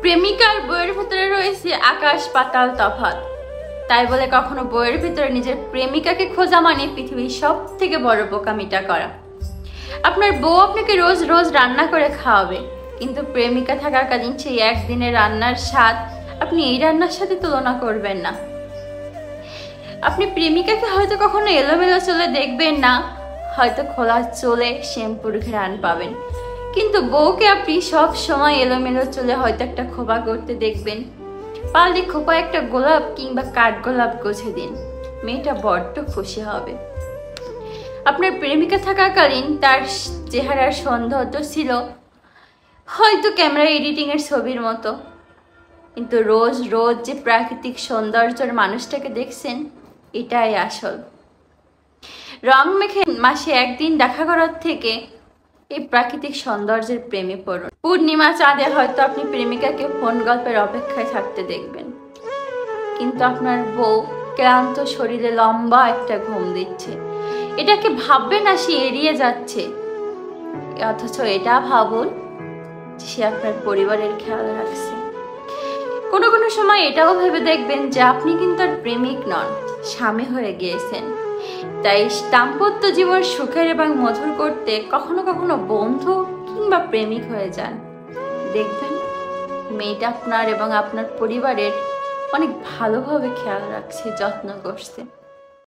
প্রেমিকার বইয়ের ভিতরে রয়েছে আকাশ পাতাল তফাৎ। তাই বলে কখনো বইয়ের ভিতরে নিজের প্রেমিকাকে খোঁজা মানে পৃথিবীর সব থেকে বড় বোকামিটা করা। আপনার বউ আপনাকে রোজ রোজ রান্না করে খাওয়াবে, কিন্তু প্রেমিকা থাকাকালীন সেই একদিনের রান্নার স্বাদ আপনি এই রান্নার সাথে তুলনা করবেন না। আপনি প্রেমিকাকে হয়তো কখনো এলোমেলো চুলে দেখবেন না, হয়তো খোলা চুলে শ্যাম্পুর ঘ্রাণ পাবেন, কিন্তু বউকে আপনি সব সময় এলোমেলো চুলে হয়তো একটা খোপা করতে দেখবেন। পারলে খোপা একটা গোলাপ কিংবা কাঠগোলাপ গোছে দিন, মেয়েটা বড্ড খুশি হবে। আপনার প্রেমিকা থাকাকালীন তার চেহারার সৌন্দর্য ছিল হয়তো ক্যামেরা এডিটিং এর ছবির মতো, কিন্তু রোজ রোজ যে প্রাকৃতিক সৌন্দর্যের মানুষটাকে দেখছেন এটাই আসল। রং মেখে মাসে একদিন দেখা করার থেকে এই প্রাকৃতিক সৌন্দর্যের প্রেমে পড়ুন। পূর্ণিমা চাঁদে হয়তো আপনি প্রেমিকাকে ফোন গল্পের অপেক্ষায় থাকতে দেখবেন, কিন্তু আপনার বউ ক্লান্ত শরীরে লম্বা একটা ঘুম দিচ্ছে। এটাকে ভাববেন না সে এড়িয়ে যাচ্ছে, অথচ এটা ভাবুন সে আপনার পরিবারের খেয়াল রাখছে। কোনো কোনো সময় এটাও ভেবে দেখবেন যে আপনি কিন্তু আর প্রেমিক নন, স্বামী হয়ে গিয়েছেন। তাই দাম্পত্য জীবন সুখের এবং মধুর করতে কখনো কখনো বন্ধু কিংবা প্রেমিক হয়ে যান। দেখবেন মেয়েটা আপনার এবং আপনার পরিবারের অনেক ভালোভাবে খেয়াল রাখছে, যত্ন করছে।